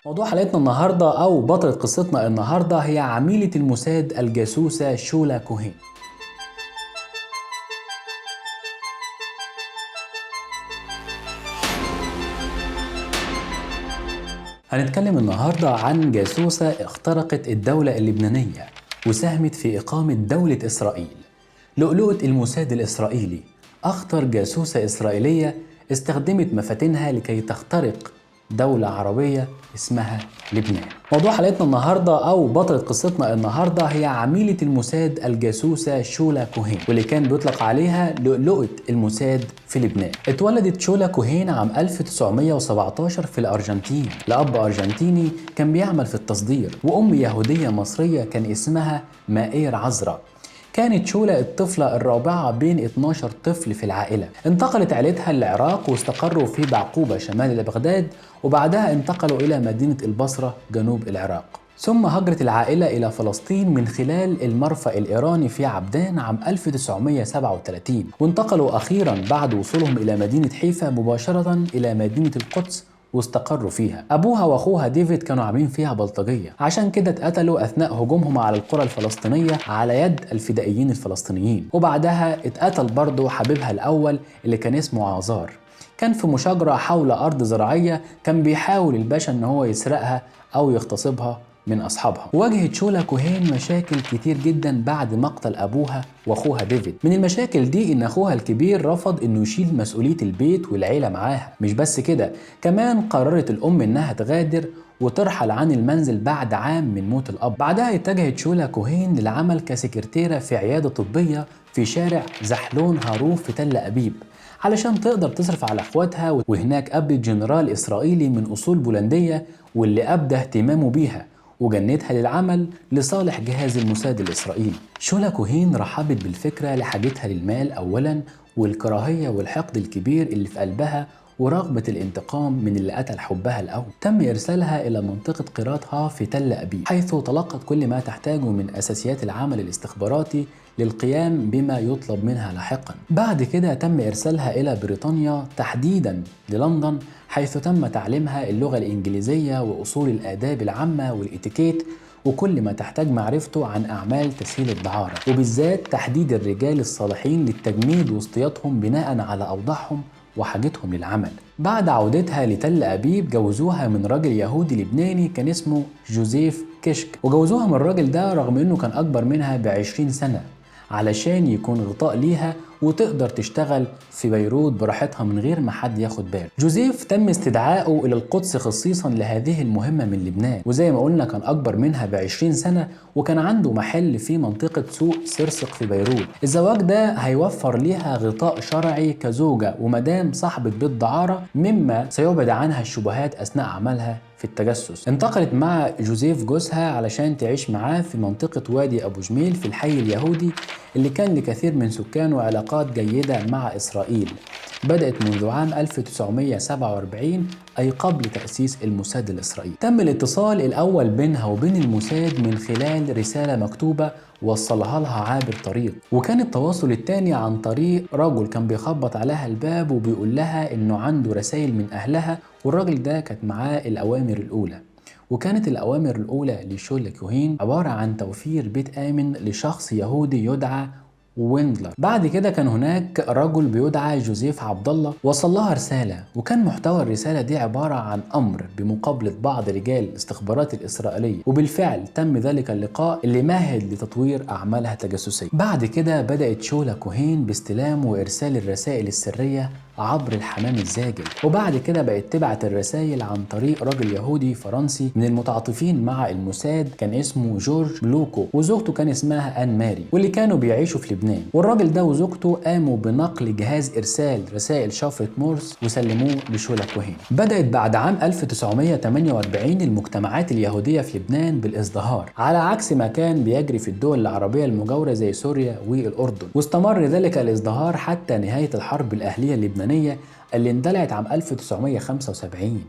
موضوع حلقتنا النهارده او بطلة قصتنا النهارده هي عميلة الموساد الجاسوسة شولا كوهين. هنتكلم النهارده عن جاسوسة اخترقت الدولة اللبنانية وساهمت في إقامة دولة إسرائيل. لؤلؤة الموساد الإسرائيلي، أخطر جاسوسة إسرائيلية استخدمت مفاتنها لكي تخترق دولة عربية اسمها لبنان. موضوع حلقتنا النهاردة أو بطلة قصتنا النهاردة هي عميلة الموساد الجاسوسة شولا كوهين، واللي كان بيطلق عليها لؤلؤة الموساد في لبنان. اتولدت شولا كوهين عام 1917 في الأرجنتين لأب أرجنتيني كان بيعمل في التصدير، وأم يهودية مصرية كان اسمها مائير عذراء. كانت شولا الطفلة الرابعة بين 12 طفل في العائلة. انتقلت عائلتها للعراق واستقروا في بعقوبة شمال بغداد، وبعدها انتقلوا إلى مدينة البصرة جنوب العراق. ثم هجرت العائلة إلى فلسطين من خلال المرفأ الإيراني في عبدان عام 1937، وانتقلوا أخيرا بعد وصولهم إلى مدينة حيفا مباشرة إلى مدينة القدس واستقروا فيها. ابوها واخوها ديفيد كانوا عاملين فيها بلطجيه، عشان كده اتقتلوا اثناء هجومهم على القرى الفلسطينيه على يد الفدائيين الفلسطينيين. وبعدها اتقتل برضه حبيبها الاول اللي كان اسمه عازار. كان في مشاجره حول ارض زراعيه كان بيحاول الباشا ان هو يسرقها او يغتصبها من أصحابها. واجهت شولا كوهين مشاكل كتير جدا بعد مقتل أبوها وأخوها ديفيد. من المشاكل دي إن أخوها الكبير رفض إنه يشيل مسؤولية البيت والعيلة معاها. مش بس كده، كمان قررت الأم إنها تغادر وترحل عن المنزل بعد عام من موت الأب. بعدها اتجهت شولا كوهين للعمل كسكرتيرة في عيادة طبية في شارع زحلون هاروف في تل أبيب، علشان تقدر تصرف على اخواتها. وهناك قابلت جنرال إسرائيلي من أصول بولندية واللي أبدى اهتمامه بيها وجندها للعمل لصالح جهاز الموساد الإسرائيلي. شولا كوهين رحبت بالفكرة لحاجتها للمال أولا، والكراهية والحقد الكبير اللي في قلبها، ورغبة الانتقام من اللي قتل حبها الأول. تم إرسالها إلى منطقة قيراطها في تل أبيب، حيث تلقت كل ما تحتاجه من أساسيات العمل الاستخباراتي للقيام بما يطلب منها لاحقا. بعد كده تم إرسالها إلى بريطانيا، تحديدا للندن، حيث تم تعليمها اللغة الإنجليزية وأصول الآداب العامة والإتيكيت وكل ما تحتاج معرفته عن أعمال تسهيل الدعارة، وبالذات تحديد الرجال الصالحين للتجنيد واصطيادهم بناء على أوضاعهم وحاجتهم للعمل. بعد عودتها لتل أبيب جوزوها من راجل يهودي لبناني كان اسمه جوزيف كشك، وجوزوها من الراجل ده رغم انه كان اكبر منها ب20 سنة، علشان يكون غطاء ليها وتقدر تشتغل في بيروت براحتها من غير ما حد ياخد باله. جوزيف تم استدعائه إلى القدس خصيصا لهذه المهمة من لبنان، وزي ما قلنا كان أكبر منها ب20 سنة، وكان عنده محل في منطقة سوق سرسق في بيروت. الزواج ده هيوفر ليها غطاء شرعي كزوجة ومدام صاحبة بيت دعارة، مما سيبعد عنها الشبهات أثناء عملها في التجسس. انتقلت مع جوزيف جوزها علشان تعيش معاه في منطقة وادي أبو جميل في الحي اليهودي اللي كان لكثير من سكانه علاقات جيدة مع إسرائيل. بدأت منذ عام 1947، أي قبل تأسيس الموساد الإسرائيلي. تم الاتصال الأول بينها وبين الموساد من خلال رسالة مكتوبة وصلها لها عابر طريق، وكان التواصل الثاني عن طريق رجل كان بيخبط عليها الباب وبيقول لها إنه عنده رسائل من أهلها، والراجل ده كانت معاه الأوامر الأولى. وكانت الأوامر الأولى لشولا كوهين عبارة عن توفير بيت آمن لشخص يهودي يدعى ويندلر. بعد كده كان هناك رجل بيدعى جوزيف عبد الله وصل لها رسالة، وكان محتوى الرسالة دي عبارة عن أمر بمقابلة بعض رجال الاستخبارات الإسرائيلية، وبالفعل تم ذلك اللقاء اللي مهد لتطوير أعمالها التجسسية. بعد كده بدأت شولا كوهين باستلام وإرسال الرسائل السرية عبر الحمام الزاجل، وبعد كده بقت تبعت الرسائل عن طريق راجل يهودي فرنسي من المتعاطفين مع الموساد كان اسمه جورج بلوكو، وزوجته كان اسمها آن ماري، واللي كانوا بيعيشوا في لبنان. والراجل ده وزوجته قاموا بنقل جهاز إرسال رسائل شفرة مورس وسلموه لشولا كوهين. بدأت بعد عام 1948 المجتمعات اليهودية في لبنان بالازدهار، على عكس ما كان بيجري في الدول العربية المجاورة زي سوريا والأردن، واستمر ذلك الازدهار حتى نهاية الحرب الأهلية اللبنانية اللي اندلعت عام 1975.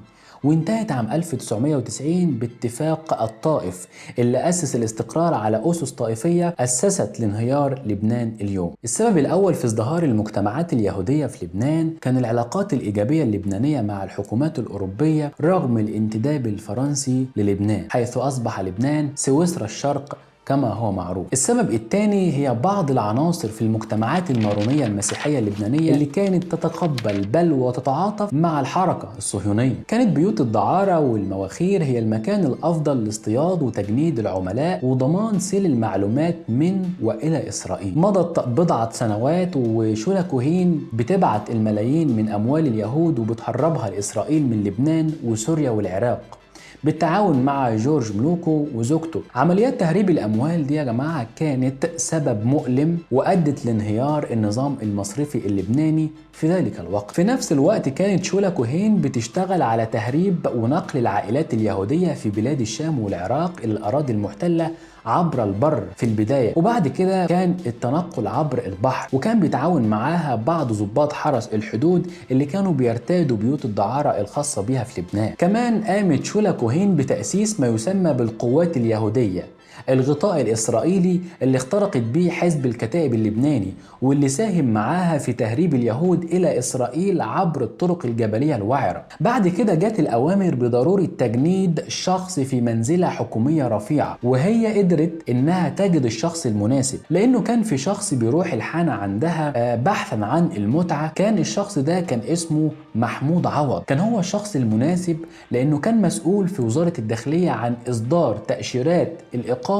وانتهت عام 1990 باتفاق الطائف اللي أسس الاستقرار على أسس طائفية أسست لانهيار لبنان اليوم. السبب الأول في ازدهار المجتمعات اليهودية في لبنان كان العلاقات الإيجابية اللبنانية مع الحكومات الأوروبية رغم الانتداب الفرنسي للبنان، حيث أصبح لبنان سويسرا الشرق كما هو معروف. السبب الثاني هي بعض العناصر في المجتمعات المارونية المسيحية اللبنانية اللي كانت تتقبل بل وتتعاطف مع الحركة الصهيونية. كانت بيوت الدعارة والمواخير هي المكان الأفضل لاصطياد وتجنيد العملاء وضمان سيل المعلومات من وإلى إسرائيل. مضت بضعة سنوات وشولا كوهين بتبعت الملايين من أموال اليهود وبتهربها لإسرائيل من لبنان وسوريا والعراق بالتعاون مع جورج ملوكو وزوجته. عمليات تهريب الأموال دي يا جماعة كانت سبب مؤلم وأدت لانهيار النظام المصرفي اللبناني في ذلك الوقت. في نفس الوقت كانت شولا كوهين بتشتغل على تهريب ونقل العائلات اليهودية في بلاد الشام والعراق إلى الأراضي المحتلة عبر البر في البداية، وبعد كده كان التنقل عبر البحر، وكان بيتعاون معاها بعض ضباط حرس الحدود اللي كانوا بيرتادوا بيوت الدعارة الخاصة بيها في لبنان. كمان قامت شولا كوهين بتأسيس ما يسمى بالقوات اليهودية، الغطاء الإسرائيلي اللي اخترقت بيه حزب الكتائب اللبناني واللي ساهم معاها في تهريب اليهود إلى إسرائيل عبر الطرق الجبلية الوعرة. بعد كده جات الأوامر بضرورة تجنيد شخص في منزلة حكومية رفيعة، وهي قدرت إنها تجد الشخص المناسب، لأنه كان في شخص بيروح الحانة عندها بحثا عن المتعة. كان الشخص ده كان اسمه محمود عوض، كان هو الشخص المناسب لأنه كان مسؤول في وزارة الداخلية عن إصدار تأشيرات الإقامة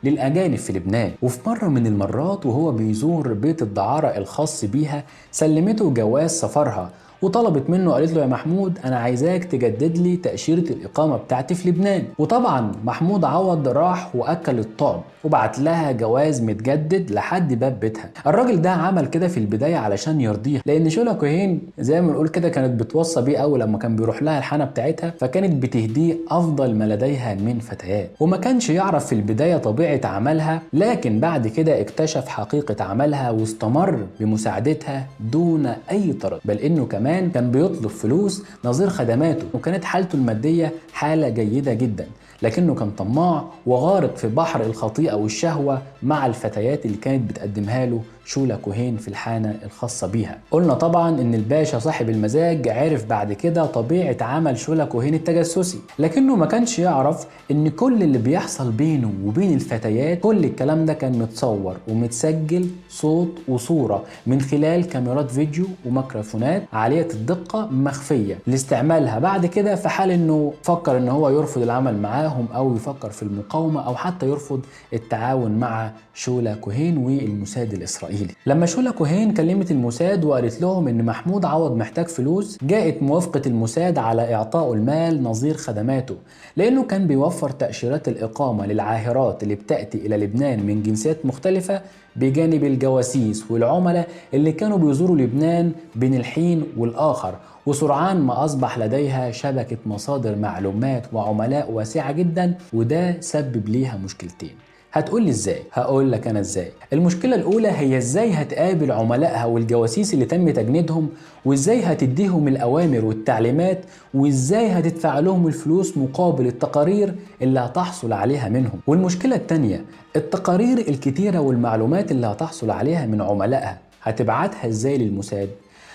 للأجانب في لبنان. وفي مرة من المرات وهو بيزور بيت الدعارة الخاص بيها سلمته جواز سفرها وطلبت منه، قالت له يا محمود أنا عايزاك تجدد لي تأشيرة الإقامة بتاعتي في لبنان. وطبعا محمود عوض راح وأكل الطعم وبعت لها جواز متجدد لحد باب بيتها. الراجل ده عمل كده في البداية علشان يرضيها، لأن شولا كوهين زي ما نقول كده كانت بتوصى بيه أول لما كان بيروح لها الحانة بتاعتها، فكانت بتهديه أفضل ما لديها من فتيات، وما كانش يعرف في البداية طبيعة عملها، لكن بعد كده اكتشف حقيقة عملها واستمر بمساعدتها دون أي طرد، بل إنه كمان كان بيطلب فلوس نظير خدماته، وكانت حالته المادية حالة جيدة جدا، لكنه كان طماع وغارق في بحر الخطيئة والشهوة مع الفتيات اللي كانت بتقدمها له شولا كوهين في الحانة الخاصة بيها. قلنا طبعا ان الباشا صاحب المزاج عرف بعد كده طبيعة عمل شولا كوهين التجسسي، لكنه ما كانش يعرف ان كل اللي بيحصل بينه وبين الفتيات كل الكلام ده كان متصور ومتسجل صوت وصورة من خلال كاميرات فيديو وميكروفونات عالية الدقة مخفية لاستعمالها بعد كده في حال انه فكر ان هو يرفض العمل معاهم او يفكر في المقاومة او حتى يرفض التعاون مع شولا كوهين والموساد الإسرائيلي. لما شولا كوهين كلمت الموساد وقالت لهم ان محمود عوض محتاج فلوس، جاءت موافقة الموساد على إعطائه المال نظير خدماته، لأنه كان بيوفر تأشيرات الإقامة للعاهرات اللي بتأتي إلى لبنان من جنسيات مختلفة، بجانب الجواسيس والعملاء اللي كانوا بيزوروا لبنان بين الحين والآخر. وسرعان ما أصبح لديها شبكة مصادر معلومات وعملاء واسعة جدا، وده سبب ليها مشكلتين. هتقول لي ازاي؟ هقول لك انا ازاي. المشكلة الاولى هي ازاي هتقابل عملائها والجواسيس اللي تم تجنيدهم، وازاي هتديهم الاوامر والتعليمات، وازاي هتدفع لهم الفلوس مقابل التقارير اللي هتحصل عليها منهم. والمشكلة التانية التقارير الكتيرة والمعلومات اللي هتحصل عليها من عملائها هتبعتها ازاي للموساد.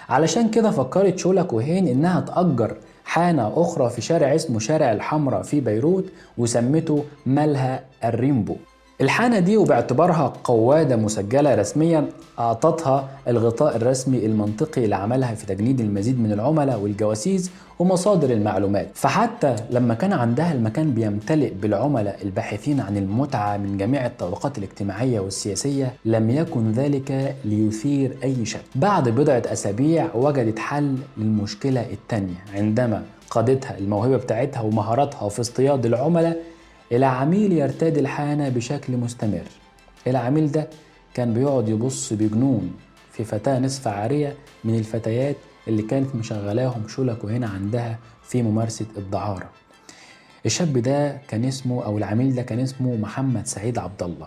علشان كده فكرت شولا كوهين انها تأجر حانة أخرى في شارع اسمه شارع الحمراء في بيروت وسمته مالها الريمبو. الحانة دي وباعتبارها قوادة مسجلة رسميا أعطتها الغطاء الرسمي المنطقي لعملها في تجنيد المزيد من العملاء والجواسيس ومصادر المعلومات. فحتى لما كان عندها المكان بيمتلئ بالعملاء الباحثين عن المتعة من جميع الطبقات الاجتماعية والسياسية، لم يكن ذلك ليثير أي شك. بعد بضعة أسابيع وجدت حل للمشكلة التانية عندما قادتها الموهبة بتاعتها ومهاراتها في اصطياد العملاء إلى عميل يرتاد الحانة بشكل مستمر. العميل ده كان بيقعد يبص بجنون في فتاة نصف عارية من الفتيات اللي كانت مشغلاهم شولا كوهين عندها في ممارسة الدعارة. الشاب ده كان اسمه أو العميل ده كان اسمه محمد سعيد عبد الله.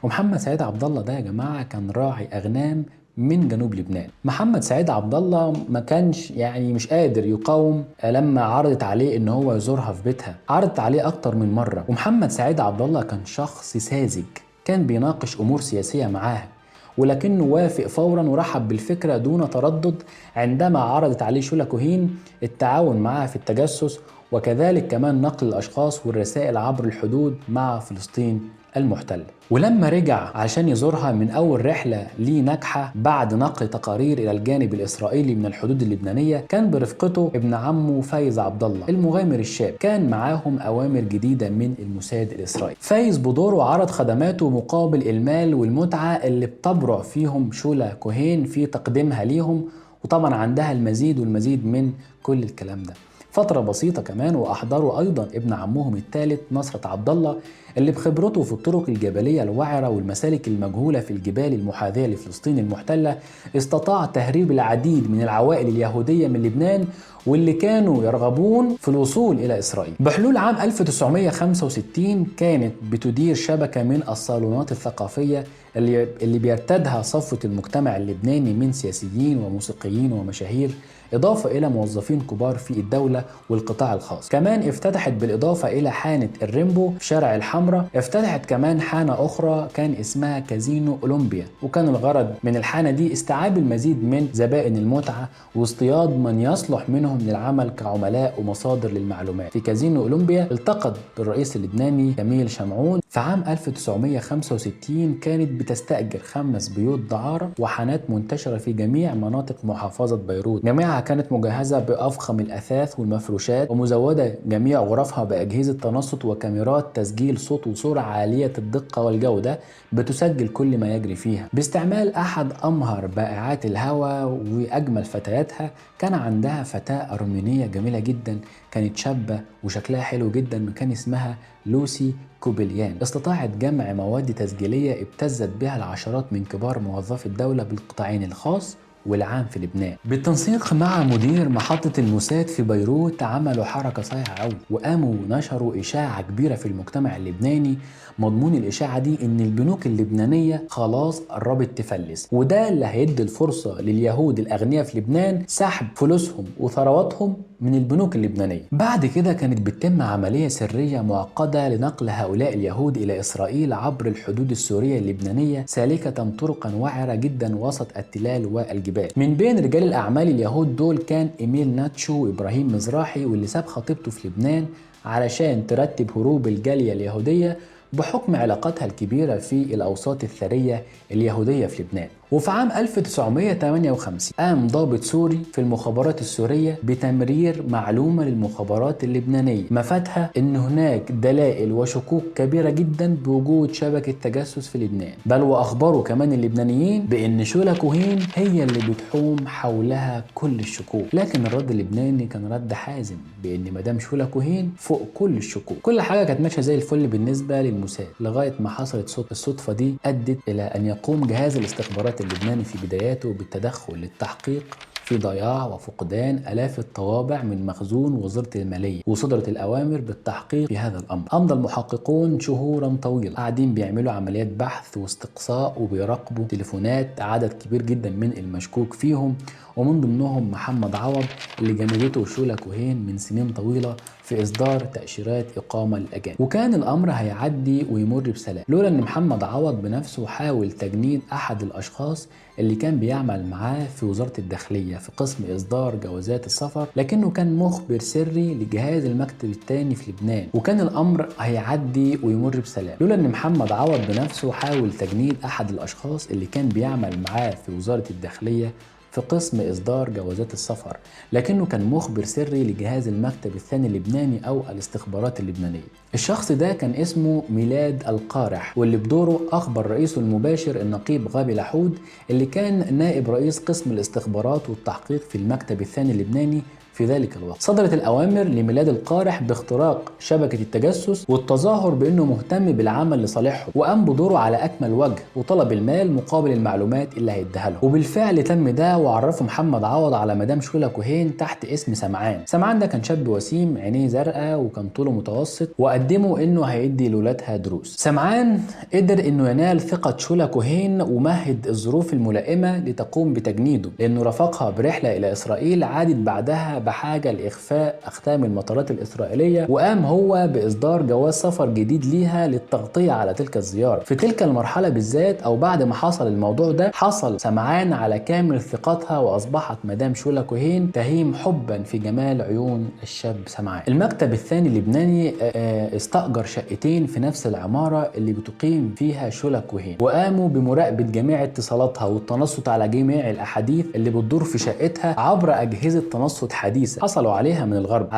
ومحمد سعيد عبد الله ده يا جماعة كان راعي أغنام من جنوب لبنان. محمد سعيد عبد الله ما كانش مش قادر يقاوم لما عرضت عليه ان هو يزورها في بيتها، عرضت عليه اكتر من مرة. ومحمد سعيد عبد الله كان شخص ساذج، كان بيناقش امور سياسية معاها، ولكنه وافق فورا ورحب بالفكرة دون تردد عندما عرضت عليه شولا كوهين التعاون معها في التجسس، وكذلك كمان نقل الأشخاص والرسائل عبر الحدود مع فلسطين المحتلة. ولما رجع عشان يزورها من أول رحلة ليه ناجحة بعد نقل تقارير إلى الجانب الإسرائيلي من الحدود اللبنانية، كان برفقته ابن عمه فايز عبد الله المغامر الشاب، كان معاهم أوامر جديدة من الموساد الإسرائيلي. فايز بدوره عرض خدماته مقابل المال والمتعة اللي بتبرع فيهم شولا كوهين في تقديمها ليهم، وطبعا عندها المزيد والمزيد من كل الكلام ده. فترة بسيطة كمان وأحضروا أيضا ابن عمهم الثالث نصرة عبد الله اللي بخبرته في الطرق الجبلية الوعرة والمسالك المجهولة في الجبال المحاذية لفلسطين المحتلة، استطاع تهريب العديد من العوائل اليهودية من لبنان واللي كانوا يرغبون في الوصول إلى إسرائيل. بحلول عام 1965 كانت بتدير شبكة من الصالونات الثقافية اللي بيرتدها صفوة المجتمع اللبناني من سياسيين وموسيقيين ومشاهير، إضافة إلى موظفين كبار في الدولة والقطاع الخاص. كمان افتتحت بالإضافة إلى حانة الريمبو في شارع الحمراء، افتتحت كمان حانة أخرى كان اسمها كازينو أولمبيا، وكان الغرض من الحانة دي استيعاب المزيد من زبائن المتعة واصطياد من يصلح منهم للعمل كعملاء ومصادر للمعلومات. في كازينو أولمبيا التقط بالرئيس اللبناني كميل شمعون. في عام 1965 كانت بتستأجر 5 بيوت دعارة وحانات منتشرة في جميع مناطق محافظة بيروت، جميعها كانت مجهزة بأفخم الأثاث والمفروشات ومزودة جميع غرفها بأجهزة تنصت وكاميرات تسجيل صوت وصورة عالية الدقة والجودة بتسجل كل ما يجري فيها، باستعمال أحد أمهر بائعات الهوى وأجمل فتياتها. كان عندها فتاة أرمينية جميلة جدا، كانت شابة وشكلها حلو جدا، كان اسمها لوسي كوبليان. استطاعت جمع مواد تسجيلية ابتزت بها العشرات من كبار موظفي الدولة بالقطاعين الخاص والعام في لبنان. بالتنسيق مع مدير محطة الموساد في بيروت عملوا حركة صايعة قوي، وقاموا نشروا إشاعة كبيرة في المجتمع اللبناني. مضمون الإشاعة دي إن البنوك اللبنانية خلاص قربت تفلس، وده اللي هيدي الفرصة لليهود الأغنياء في لبنان سحب فلوسهم وثرواتهم من البنوك اللبنانية. بعد كده كانت بتتم عملية سرية معقدة لنقل هؤلاء اليهود إلى إسرائيل عبر الحدود السورية اللبنانية، سالكة طرقا وعرة جدا وسط التلال والجبال. من بين رجال الأعمال اليهود دول كان إيميل ناتشو وإبراهيم مزراحي، واللي ساب خطيبته في لبنان علشان ترتب هروب الجالية اليهودية بحكم علاقاتها الكبيرة في الأوساط الثرية اليهودية في لبنان. وفي عام 1958 قام ضابط سوري في المخابرات السورية بتمرير معلومة للمخابرات اللبنانية مفادها إن هناك دلائل وشكوك كبيرة جدا بوجود شبكة تجسس في لبنان، بل وأخبروا كمان اللبنانيين بإن شولا كوهين هي اللي بتحوم حولها كل الشكوك. لكن الرد اللبناني كان رد حازم بإن مدام شولا كوهين فوق كل الشكوك. كل حاجة كانت ماشية زي الفل بالنسبة للموساد، لغاية ما حصلت الصدفة دي أدت إلى أن يقوم جهاز الاستخبارات اللبناني في بداياته بالتدخل للتحقيق في ضياع وفقدان آلاف الطوابع من مخزون وزارة المالية، وصدرت الأوامر بالتحقيق في هذا الأمر. أمضى المحققون شهورا طويلة قاعدين بيعملوا عمليات بحث واستقصاء وبيراقبوا تليفونات عدد كبير جدا من المشكوك فيهم، ومن ضمنهم محمد عوض اللي جندته شولا كوهين من سنين طويلة في إصدار تأشيرات إقامة للأجانب. وكان الأمر هيعدي ويمر بسلام لولا أن محمد عوض بنفسه حاول تجنيد أحد الأشخاص اللي كان بيعمل معاه في وزارة الداخلية في قسم إصدار جوازات السفر، لكنه كان مخبر سري لجهاز المكتب الثاني في لبنان، وكان الأمر هيعدي ويمر بسلام لولا أن محمد عوض بنفسه حاول تجنيد أحد الأشخاص اللي كان بيعمل معاه في وزارة الداخلية في قسم إصدار جوازات السفر، لكنه كان مخبر سري لجهاز المكتب الثاني اللبناني أو الاستخبارات اللبنانية. الشخص ده كان اسمه ميلاد القارح، واللي بدوره أخبر رئيسه المباشر النقيب غابي لحود اللي كان نائب رئيس قسم الاستخبارات والتحقيق في المكتب الثاني اللبناني في ذلك الوقت. صدرت الأوامر لميلاد القارح باختراق شبكة التجسس والتظاهر بأنه مهتم بالعمل لصالحهم، وقام بدوره على أكمل وجه وطلب المال مقابل المعلومات اللي هيديها له. وبالفعل تم ده، وعرفه محمد عوض على مدام شولا كوهين تحت اسم سمعان. سمعان ده كان شاب وسيم، عينيه زرقاء وكان طوله متوسط، وقدمه انه هيدي لولادها دروس. سمعان قدر انه ينال ثقة شولا كوهين ومهد الظروف الملائمة لتقوم بتجنيده، لانه رافقها برحلة الى اسرائيل عادت بعدها بحاجة لاخفاء اختام المطارات الاسرائيلية، وقام هو باصدار جواز سفر جديد ليها للتغطية على تلك الزيارة. في تلك المرحلة بالذات او بعد ما حصل الموضوع ده، حصل سمعان على كامل ثقتها واصبحت مدام شولا كوهين تهيم حبا في جمال عيون الشاب سمعان. المكتب الثاني اللبناني استأجر شقتين في نفس العمارة اللي بتقيم فيها شولا كوهين، وقاموا بمراقبة جميع اتصالاتها والتنصت على جميع الأحاديث اللي بتدور في شقتها عبر أجهزة تنصت حديثة حصلوا عليها من الغرب،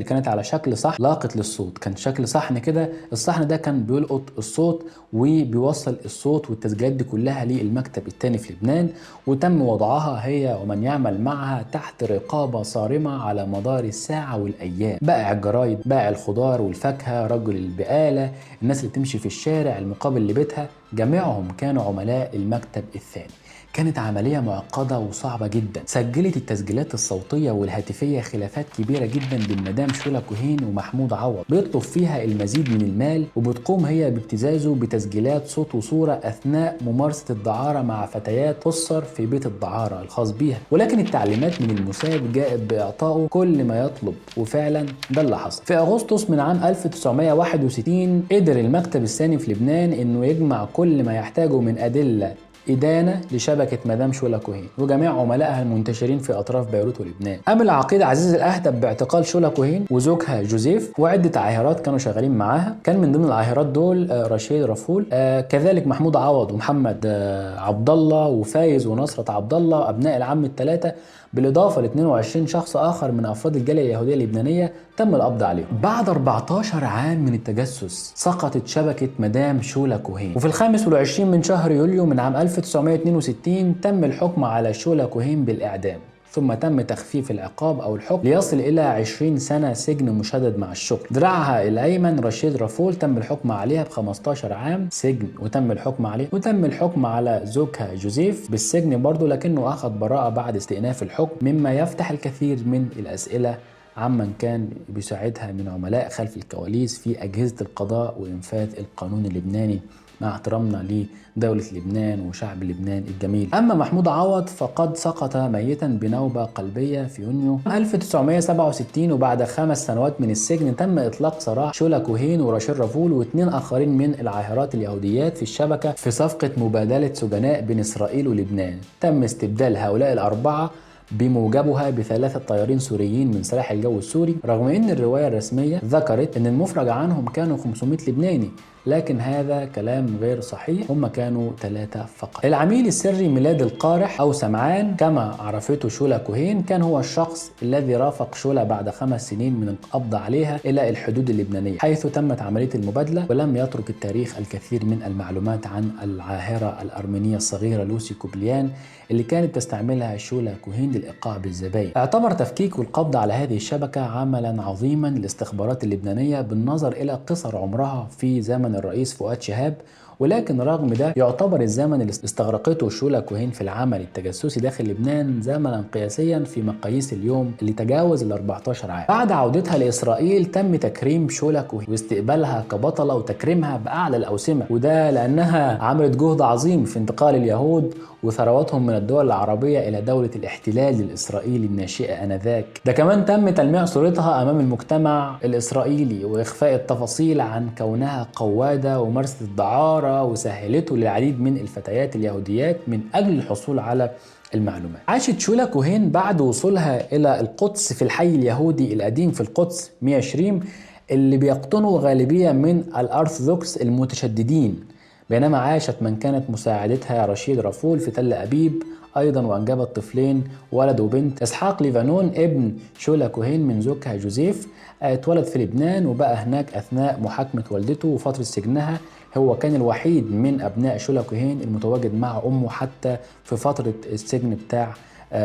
كانت على شكل صحن لاقط للصوت. كان شكل صحن كده، الصحن ده كان بيلقط الصوت وبيوصل الصوت والتسجيلات دي كلها للمكتب الثاني في لبنان، وتم وضعها هي ومن يعمل معها تحت رقابة صارمة على مدار الساعة والأيام. بائع الجرايد، بائع الخضار والفاكهة، رجل البقالة، الناس اللي تمشي في الشارع المقابل لبيتها، جميعهم كانوا عملاء المكتب الثاني. كانت عملية معقدة وصعبة جدا. سجلت التسجيلات الصوتية والهاتفية خلافات كبيرة جدا بين مدام شولا كوهين ومحمود عوض، بيطلب فيها المزيد من المال، وبتقوم هي بابتزازه بتسجيلات صوت وصورة أثناء ممارسة الدعارة مع فتيات تسر في بيت الدعارة الخاص بيها. ولكن التعليمات من الموساد جاءت بإعطائه كل ما يطلب، وفعلا ده اللي حصل. في أغسطس من عام 1961 قدر المكتب الثاني في لبنان إنه يجمع كل ما يحتاجه من أدلة إدانة لشبكة مدام شولا كوهين وجميع عملائها المنتشرين في أطراف بيروت ولبنان. قام العقيد عزيز الأهدب باعتقال شولا كوهين وزوجها جوزيف وعدة عاهرات كانوا شغالين معاها. كان من ضمن العاهرات دول رشيد رفول، كذلك محمود عوض ومحمد عبد الله وفايز ونصرة عبد الله أبناء العم الثلاثة، بالإضافة ل 22 شخص آخر من أفراد الجالية اليهودية اللبنانية تم القبض عليهم. بعد 14 عام من التجسس سقطت شبكة مدام شولا كوهين، وفي 25 من شهر يوليو من عام 1962 تم الحكم على شولا كوهين بالإعدام، ثم تم تخفيف العقاب أو الحكم ليصل إلى 20 سنة سجن مشدد مع الشغل. دراعها الأيمن رشيد رفول تم الحكم عليها ب15 عام سجن، وتم الحكم على زوجها جوزيف بالسجن برضه، لكنه أخذ براءة بعد استئناف الحكم، مما يفتح الكثير من الأسئلة عمن كان بيساعدها من عملاء خلف الكواليس في أجهزة القضاء وإنفاذ القانون اللبناني، مع احترامنا لدولة لبنان وشعب لبنان الجميل. أما محمود عوض فقد سقط ميتا بنوبة قلبية في يونيو 1967، وبعد 5 سنوات من السجن تم إطلاق سراح شولا كوهين ورشيد رفول و2 آخرين من العاهرات اليهوديات في الشبكة في صفقة مبادلة سجناء بين إسرائيل ولبنان. تم استبدال هؤلاء الأربعة بموجبها ب3 طيارين سوريين من سلاح الجو السوري، رغم ان الرواية الرسمية ذكرت ان المفرج عنهم كانوا 500 لبناني، لكن هذا كلام غير صحيح، هم كانوا 3 فقط. العميل السري ميلاد القارح او سمعان كما عرفته شولا كوهين كان هو الشخص الذي رافق شولا بعد 5 سنين من القبض عليها الى الحدود اللبنانية، حيث تمت عملية المبادلة، ولم يترك التاريخ الكثير من المعلومات عن العاهرة الأرمينية الصغيرة لوسي كوبليان اللي كانت تستعملها شولا كوهين للإيقاع بالزبائن. اعتبر تفكيك والقبض على هذه الشبكة عملا عظيما للاستخبارات اللبنانية بالنظر إلى قصر عمرها في زمن الرئيس فؤاد شهاب، ولكن رغم ده يعتبر الزمن اللي استغرقته شولا كوهين في العمل التجسسي داخل لبنان زمنا قياسيا في مقاييس اليوم اللي تجاوز ال 14 عام. بعد عودتها لإسرائيل تم تكريم شولا كوهين واستقبالها كبطلة وتكريمها بأعلى الأوسمة، وده لأنها عملت جهد عظيم في انتقال اليهود وثرواتهم من الدول العربية إلى دولة الاحتلال الإسرائيلي الناشئة آنذاك. ده كمان تم تلميع صورتها أمام المجتمع الإسرائيلي وإخفاء التفاصيل عن كونها قوادة ومارست الدعارة، وسهلته للعديد من الفتيات اليهوديات من أجل الحصول على المعلومات. عاشت شولا كوهين بعد وصولها إلى القدس في الحي اليهودي القديم في القدس مياشريم اللي بيقطنوا غالبية من الأرثوذكس المتشددين، بينما عاشت من كانت مساعدتها رشيد رفول في تل أبيب أيضا، وأنجبت طفلين ولد وبنت. إسحاق ليفانون ابن شولا كوهين من زوجها جوزيف اتولد في لبنان وبقى هناك أثناء محاكمة والدته وفترة سجنها. هو كان الوحيد من أبناء شولا كوهين المتواجد مع أمه حتى في فترة السجن بتاع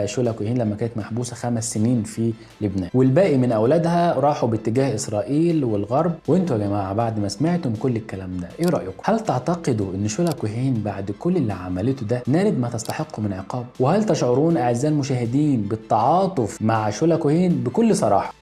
شولا كوهين لما كانت محبوسة 5 سنين في لبنان، والباقي من أولادها راحوا باتجاه إسرائيل والغرب. وانتوا يا جماعة بعد ما سمعتم كل الكلام ده إيه رأيكم؟ هل تعتقدوا إن شولا كوهين بعد كل اللي عملته ده نالت ما تستحق من عقاب؟ وهل تشعرون أعزائي المشاهدين بالتعاطف مع شولا كوهين بكل صراحة؟